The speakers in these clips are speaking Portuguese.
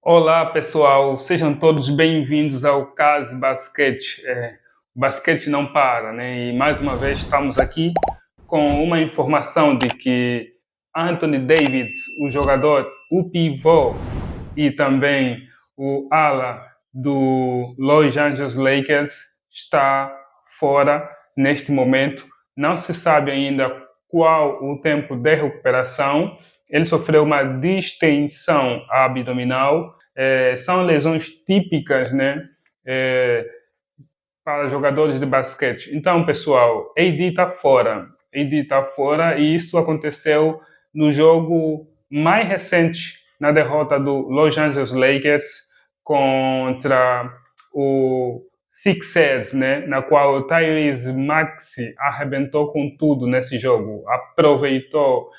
Olá, pessoal, sejam todos bem-vindos ao Caso Basquete. O basquete não para, né? E mais uma vez estamos aqui com uma informação de que Anthony Davis, o jogador, o pivô e também o ala do Los Angeles Lakers, está fora neste momento. Não se sabe ainda qual o tempo de recuperação. Ele sofreu uma distensão abdominal. São lesões típicas, né? É, para jogadores de basquete. Então, pessoal, AD está fora. AD está fora e isso aconteceu no jogo mais recente, na derrota do Los Angeles Lakers contra o Sixers, né, na qual o Tyrese Maxey arrebentou com tudo nesse jogo. Aproveitou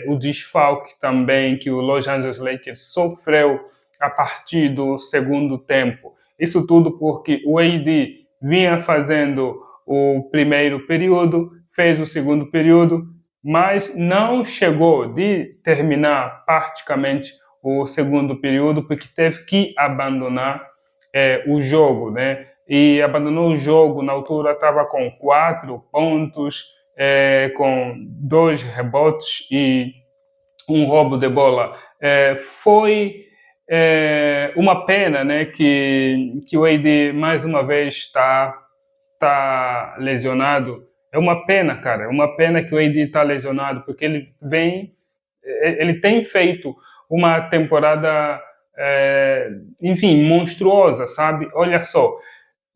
o desfalque também que o Los Angeles Lakers sofreu a partir do segundo tempo. Isso tudo porque o AD vinha fazendo o primeiro período, fez o segundo período, mas não chegou de terminar praticamente o segundo período porque teve que abandonar o jogo, né? E abandonou o jogo, na altura estava com 4 pontos, com 2 rebotes e um roubo de bola. Foi uma pena, né, que o AD mais uma vez está lesionado. É uma pena, cara. É uma pena que o AD está lesionado, porque ele tem feito uma temporada, enfim, monstruosa, sabe? Olha só,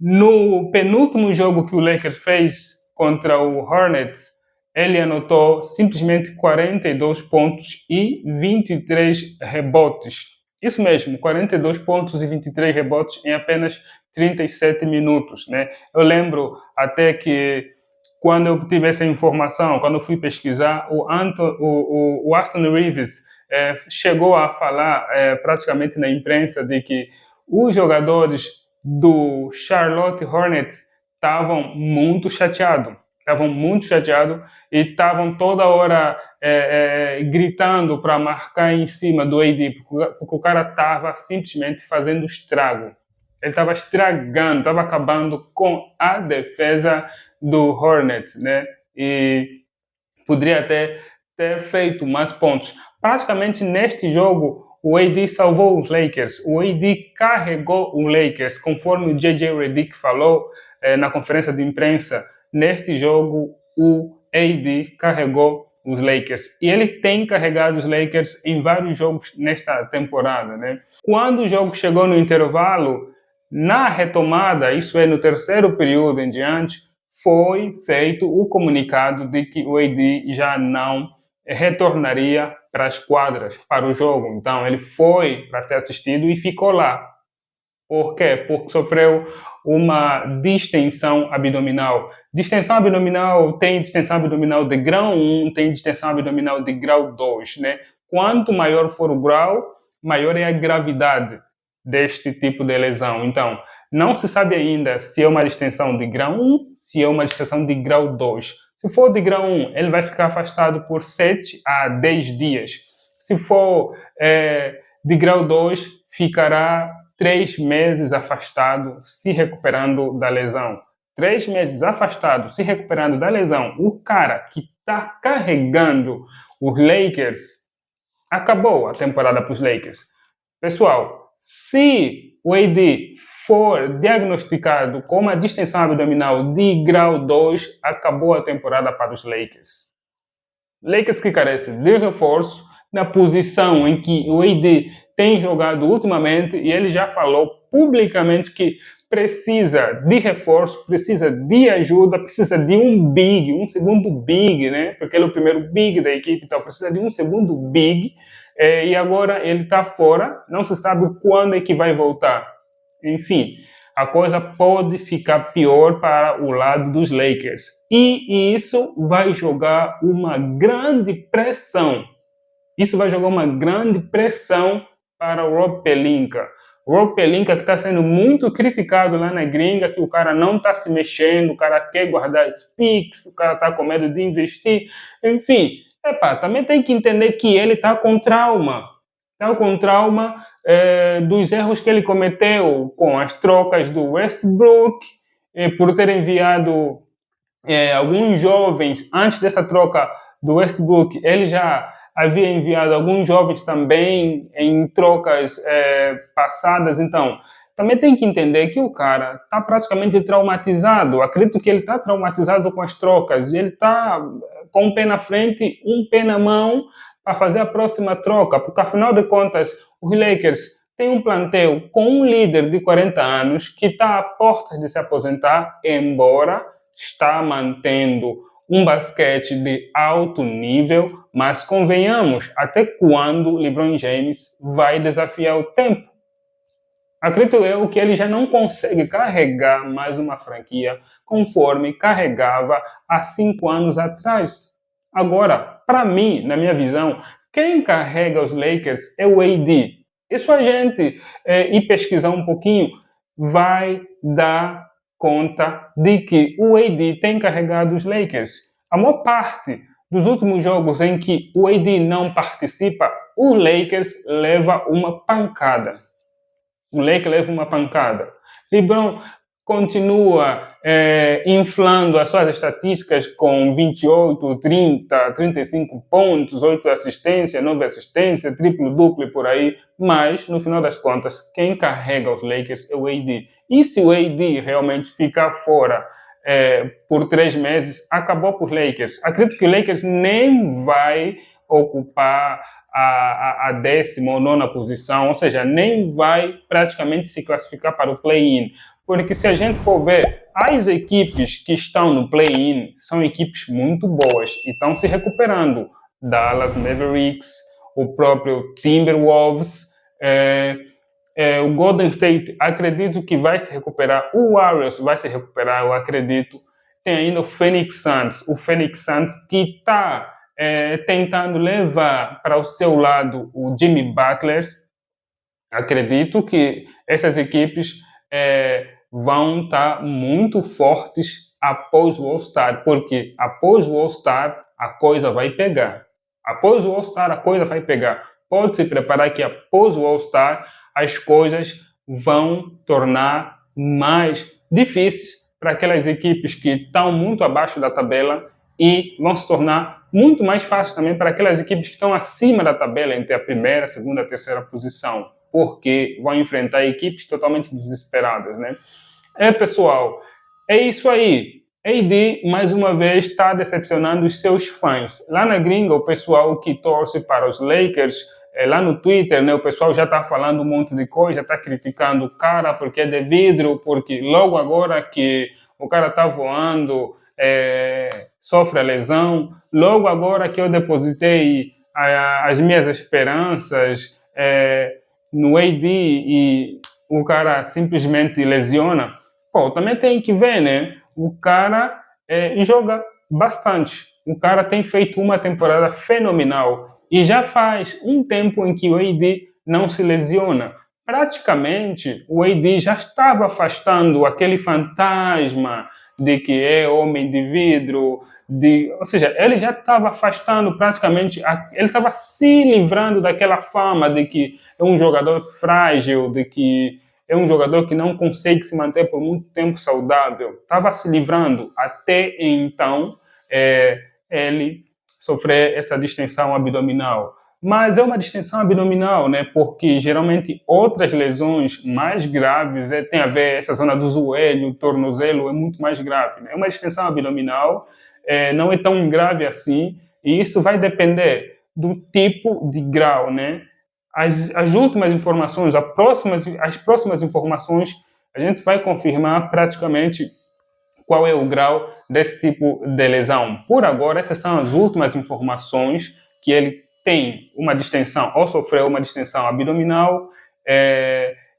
no penúltimo jogo que o Lakers fez contra o Hornets, ele anotou simplesmente 42 pontos e 23 rebotes. Isso mesmo, 42 pontos e 23 rebotes em apenas 37 minutos, né? Eu lembro até que quando eu tive essa informação, quando eu fui pesquisar, o Aston Reeves chegou a falar praticamente na imprensa de que os jogadores do Charlotte Hornets estavam muito chateados e estavam toda hora gritando para marcar em cima do AD, porque o cara estava simplesmente fazendo estrago. Ele estava estragando, estava acabando com a defesa do Hornets, né? E poderia até ter feito mais pontos. Praticamente neste jogo, o AD salvou os Lakers. O AD carregou os Lakers, conforme o J.J. Redick falou na conferência de imprensa. Neste jogo, o AD carregou os Lakers. E ele tem carregado os Lakers em vários jogos nesta temporada, né? Quando o jogo chegou no intervalo, na retomada, isso é, no terceiro período em diante, foi feito o comunicado de que o AD já não retornaria para as quadras, para o jogo. Então, ele foi para ser assistido e ficou lá. Por quê? Porque sofreu uma distensão abdominal. Distensão abdominal tem distensão abdominal de grau 1, tem distensão abdominal de grau 2, né? Quanto maior for o grau, maior é a gravidade deste tipo de lesão. Então, não se sabe ainda se é uma distensão de grau 1, se é uma distensão de grau 2. Se for de grau 1, ele vai ficar afastado por 7 a 10 dias. Se for de grau 2, ficará 3 meses afastado, se recuperando da lesão. 3 meses afastado, se recuperando da lesão. O cara que está carregando os Lakers, acabou a temporada para os Lakers. Pessoal, se o AD for diagnosticado com uma distensão abdominal de grau 2, acabou a temporada para os Lakers. Lakers que carece de reforço na posição em que o AD tem jogado ultimamente, e ele já falou publicamente que precisa de reforço, precisa de ajuda, precisa de um big, um segundo big, né? Porque ele é o primeiro big da equipe, então precisa de um segundo big, e agora ele está fora, não se sabe quando é que vai voltar. Enfim, a coisa pode ficar pior para o lado dos Lakers. E isso vai jogar uma grande pressão. Isso vai jogar uma grande pressão para o Rob Pelinka. O Rob Pelinka que está sendo muito criticado lá na gringa, que o cara não está se mexendo, o cara quer guardar as picks, o cara está com medo de investir. Enfim, também tem que entender que ele está com trauma. está com trauma dos erros que ele cometeu com as trocas do Westbrook, por ter enviado alguns jovens, antes dessa troca do Westbrook, ele já havia enviado alguns jovens também em trocas passadas. Então, também tem que entender que o cara está praticamente traumatizado. Acredito que ele está traumatizado com as trocas. E ele está com um pé na frente, um pé na mão para fazer a próxima troca. Porque, afinal de contas, os Lakers têm um plantel com um líder de 40 anos que está a portas de se aposentar, embora está mantendo um basquete de alto nível, mas convenhamos, até quando LeBron James vai desafiar o tempo? Acredito eu que ele já não consegue carregar mais uma franquia conforme carregava há 5 anos atrás. Agora, para mim, na minha visão, quem carrega os Lakers é o AD. Isso a gente ir pesquisar um pouquinho vai dar conta de que o AD tem carregado os Lakers. A maior parte dos últimos jogos em que o AD não participa, o Lakers leva uma pancada. O Lakers leva uma pancada. LeBron continua inflando as suas estatísticas com 28, 30, 35 pontos, 8 assistências, 9 assistências, triplo-duplo e por aí. Mas, no final das contas, quem carrega os Lakers é o AD. E se o AD realmente ficar fora por 3 meses, acabou para os Lakers. Acredito que o Lakers nem vai ocupar a 19ª posição, ou seja, nem vai praticamente se classificar para o play-in. Porque se a gente for ver, as equipes que estão no play-in são equipes muito boas e estão se recuperando. Dallas Mavericks, o próprio Timberwolves, o Golden State, acredito que vai se recuperar. O Warriors vai se recuperar, eu acredito. Tem ainda o Phoenix Suns que está tentando levar para o seu lado o Jimmy Butler. Acredito que essas equipes vão estar muito fortes após o All-Star, porque após o All-Star a coisa vai pegar. Após o All-Star a coisa vai pegar. Pode se preparar que após o All-Star as coisas vão tornar mais difíceis para aquelas equipes que estão muito abaixo da tabela e vão se tornar muito mais fácil também para aquelas equipes que estão acima da tabela, entre a primeira, segunda e terceira posição, porque vão enfrentar equipes totalmente desesperadas, né? Pessoal, é isso aí. AD, mais uma vez, está decepcionando os seus fãs. Lá na gringa, o pessoal que torce para os Lakers, lá no Twitter, né, o pessoal já está falando um monte de coisa, está criticando o cara porque é de vidro, porque logo agora que o cara está voando, sofre a lesão, logo agora que eu depositei as minhas esperanças no AD e o cara simplesmente lesiona. Pô, também tem que ver, né? O cara joga bastante. O cara tem feito uma temporada fenomenal. E já faz um tempo em que o AD não se lesiona. Praticamente, o AD já estava afastando aquele fantasma de que é homem de vidro, ou seja, ele já estava afastando praticamente, ele estava se livrando daquela fama de que é um jogador frágil, de que é um jogador que não consegue se manter por muito tempo saudável. Estava se livrando até então ele sofrer essa distensão abdominal. Mas é uma distensão abdominal, né? Porque geralmente outras lesões mais graves tem a ver essa zona do joelho, tornozelo, é muito mais grave, né? É uma distensão abdominal, não é tão grave assim, e isso vai depender do tipo de grau, né? As últimas informações, as próximas informações, a gente vai confirmar praticamente qual é o grau desse tipo de lesão. Por agora, essas são as últimas informações, que ele tem uma distensão, ou sofreu uma distensão abdominal.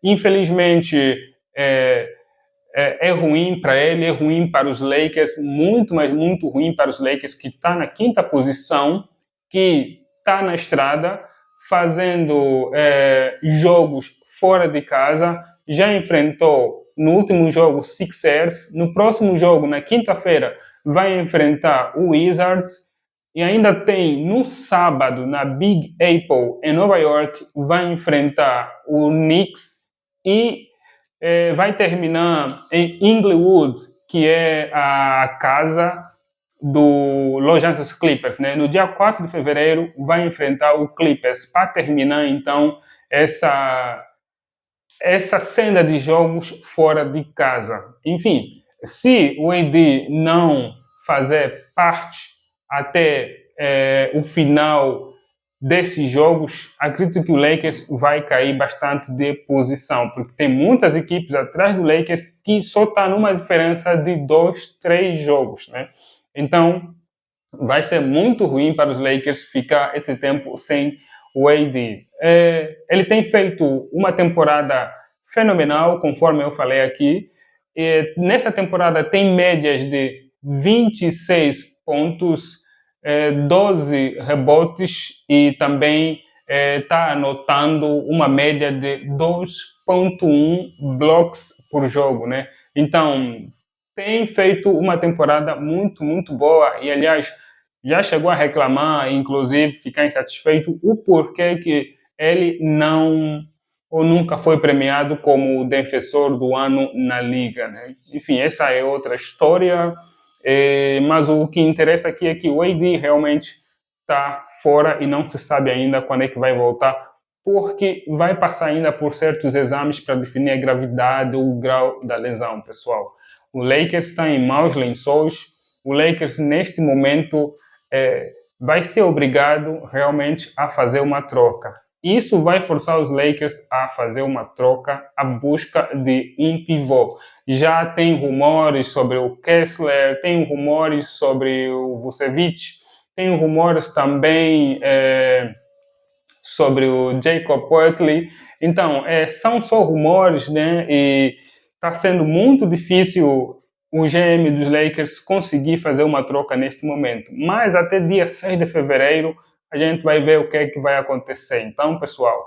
Infelizmente, é ruim para ele, é ruim para os Lakers, muito, mas muito ruim para os Lakers, que está na 5ª posição, que está na estrada, fazendo jogos fora de casa, já enfrentou no último jogo Sixers, no próximo jogo, na quinta-feira, vai enfrentar o Wizards, E ainda tem no sábado, na Big Apple, em Nova York, vai enfrentar o Knicks e vai terminar em Inglewood, que é a casa do Los Angeles Clippers, né? No dia 4 de fevereiro vai enfrentar o Clippers para terminar então essa senda de jogos fora de casa. Enfim, se o AD não fazer parte até o final desses jogos, acredito que o Lakers vai cair bastante de posição, porque tem muitas equipes atrás do Lakers que só está numa diferença de 2, 3 jogos, né? Então, vai ser muito ruim para os Lakers ficar esse tempo sem o AD. Ele tem feito uma temporada fenomenal, conforme eu falei aqui. Nessa temporada tem médias de 26 pontos, 12 rebotes e também está anotando uma média de 2,1 blocos por jogo, né? Então, tem feito uma temporada muito, muito boa e, aliás, já chegou a reclamar, inclusive ficar insatisfeito, o porquê que ele não ou nunca foi premiado como o defensor do ano na liga, né? Enfim, essa é outra história, mas o que interessa aqui é que o AD realmente está fora e não se sabe ainda quando é que vai voltar, porque vai passar ainda por certos exames para definir a gravidade ou o grau da lesão, pessoal. O Lakers está em maus lençóis. O Lakers, neste momento, vai ser obrigado realmente a fazer uma troca. Isso vai forçar os Lakers a fazer uma troca, a busca de um pivô. Já tem rumores sobre o Kessler, tem rumores sobre o Vucevic, tem rumores também sobre o Jacob Poeltl. Então, são só rumores, né? E está sendo muito difícil o GM dos Lakers conseguir fazer uma troca neste momento. Mas até dia 6 de fevereiro a gente vai ver o que é que vai acontecer. Então, pessoal,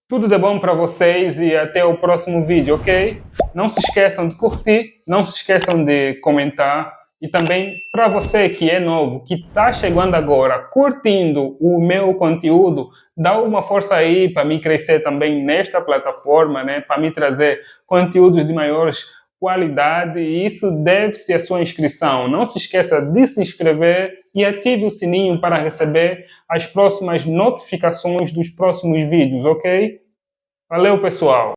tudo de bom para vocês e até o próximo vídeo, ok? Não se esqueçam de curtir, não se esqueçam de comentar. E também, para você que é novo, que está chegando agora, curtindo o meu conteúdo, dá uma força aí para me crescer também nesta plataforma, né? Para me trazer conteúdos de maiores qualidade, e isso deve-se à sua inscrição. Não se esqueça de se inscrever e ative o sininho para receber as próximas notificações dos próximos vídeos, ok? Valeu, pessoal!